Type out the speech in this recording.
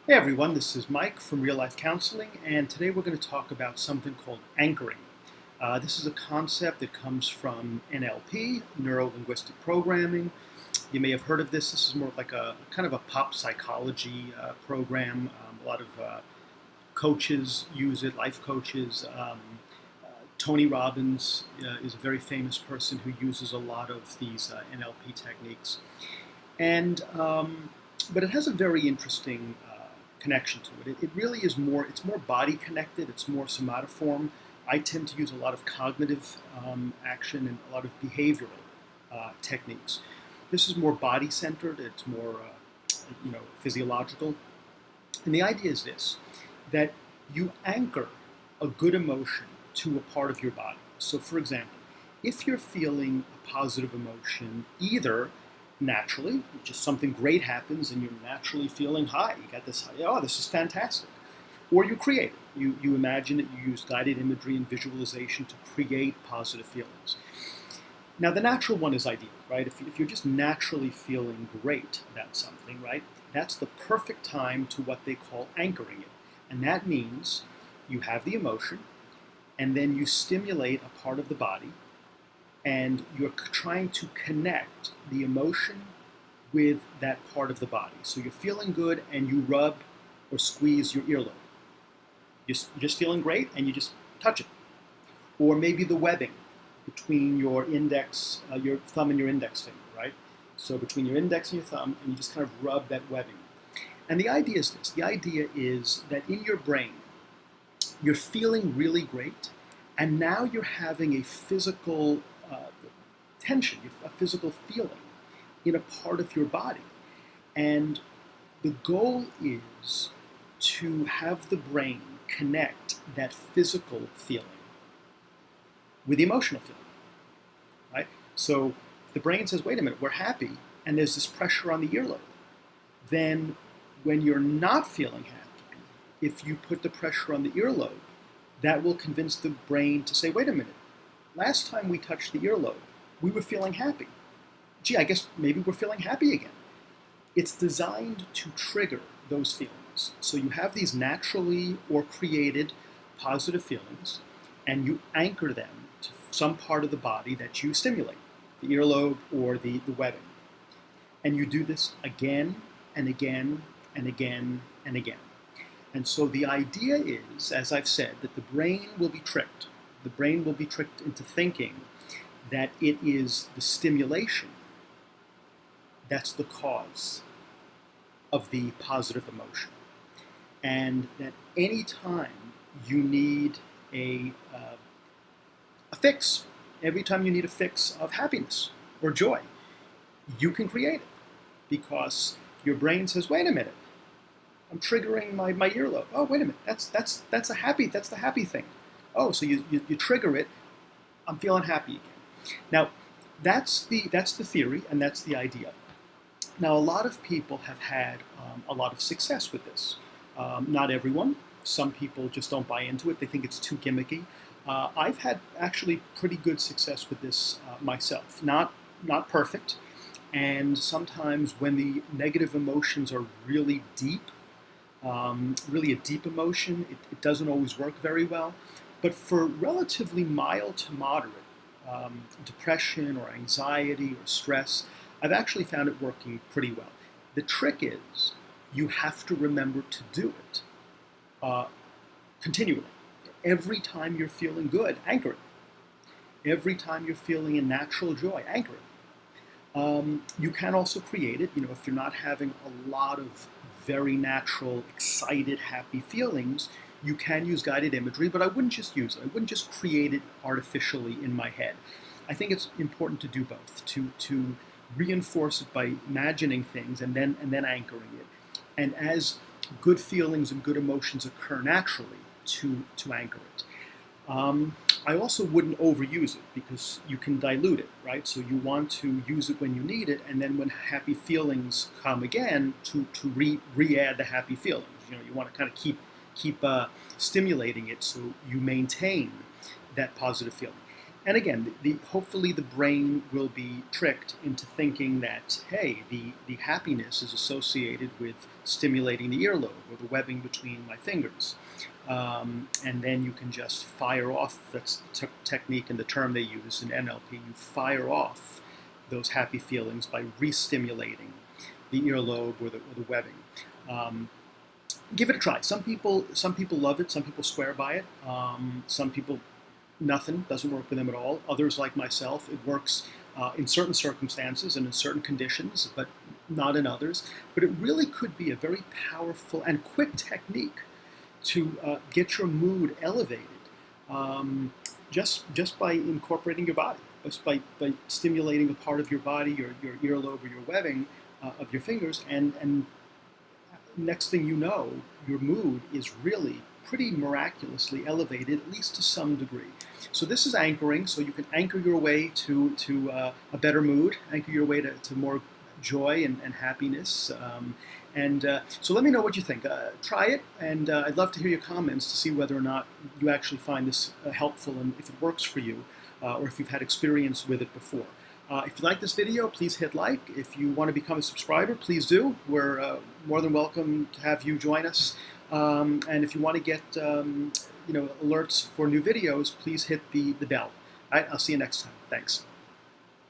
Hey everyone, this is Mike from Real Life Counseling, and today we're going to talk about something called anchoring. This is a concept that comes from NLP, neuro-linguistic programming. You may have heard of this. This is more like a kind of a pop psychology program. A lot of coaches use it, life coaches. Tony Robbins is a very famous person who uses a lot of these NLP techniques. But it has a very interesting connection to it. It really is more, it's more body connected, it's more somatoform. I tend to use a lot of cognitive action and a lot of behavioral techniques. This is more body centered, it's more physiological. And the idea is this, that you anchor a good emotion to a part of your body. So for example, if you're feeling a positive emotion, either naturally, just something great happens and you're naturally feeling high. You got this high, oh, this is fantastic. Or you create it. You imagine it, you use guided imagery and visualization to create positive feelings. Now, the natural one is ideal, right? If you're just naturally feeling great about something, right, that's the perfect time to what they call anchoring it. And that means you have the emotion, and then you stimulate a part of the body, and you're trying to connect the emotion with that part of the body. So you're feeling good and you rub or squeeze your earlobe. You're just feeling great and you just touch it. Or maybe the webbing between your index, your thumb and your index finger, right? So between your index and your thumb, and you just kind of rub that webbing. And the idea is this. The idea is that in your brain, you're feeling really great, and now you're having a physical tension, a physical feeling in a part of your body. And the goal is to have the brain connect that physical feeling with the emotional feeling, right? So if the brain says, wait a minute, we're happy, and there's this pressure on the earlobe, then when you're not feeling happy, if you put the pressure on the earlobe, that will convince the brain to say, wait a minute, last time we touched the earlobe, we were feeling happy. Gee, I guess maybe we're feeling happy again. It's designed to trigger those feelings. So you have these naturally or created positive feelings, and you anchor them to some part of the body that you stimulate, the earlobe or the webbing. And you do this again and again and again and again. And so the idea is, as I've said, that the brain will be tricked. The brain will be tricked into thinking that it is the stimulation that's the cause of the positive emotion. And that any time you need a fix, every time you need a fix of happiness or joy, you can create it. Because your brain says, wait a minute, I'm triggering my earlobe. Oh, wait a minute, that's the happy thing. Oh, so you trigger it, I'm feeling happy again. Now, that's the theory, and that's the idea. Now, a lot of people have had a lot of success with this. Not everyone. Some people just don't buy into it. They think it's too gimmicky. I've had actually pretty good success with this myself. Not perfect. And sometimes when the negative emotions are really deep, really a deep emotion, it doesn't always work very well. But for relatively mild to moderate depression or anxiety or stress, I've actually found it working pretty well. The trick is you have to remember to do it continually. Every time you're feeling good, anchor it. Every time you're feeling a natural joy, anchor it. You can also create it, if you're not having a lot of very natural, excited, happy feelings, you can use guided imagery, but I wouldn't just use it. I wouldn't just create it artificially in my head. I think it's important to do both, to reinforce it by imagining things and then anchoring it. And as good feelings and good emotions occur naturally, to anchor it. I also wouldn't overuse it because you can dilute it, right? So you want to use it when you need it, and then when happy feelings come again, to re-add the happy feelings. You want to kind of keep stimulating it so you maintain that positive feeling. And again, hopefully the brain will be tricked into thinking that, hey, the happiness is associated with stimulating the earlobe or the webbing between my fingers. And then you can just fire off, that's the technique and the term they use in NLP, you fire off those happy feelings by re-stimulating the earlobe or the webbing. Give it a try. Some people love it, some people swear by it, some people nothing, doesn't work for them at all. Others, like myself, it works in certain circumstances and in certain conditions, but not in others. But it really could be a very powerful and quick technique to get your mood elevated just by incorporating your body, just by stimulating a part of your body, your earlobe or your webbing of your fingers, and next thing you know, your mood is really pretty miraculously elevated, at least to some degree. So this is anchoring, so you can anchor your way to a better mood, anchor your way to more joy and happiness. So let me know what you think. Try it, and I'd love to hear your comments to see whether or not you actually find this helpful and if it works for you, or if you've had experience with it before. If you like this video, please hit like. If you want to become a subscriber, please do. We're more than welcome to have you join us. And if you want to get alerts for new videos, please hit the bell. All right, I'll see you next time. Thanks.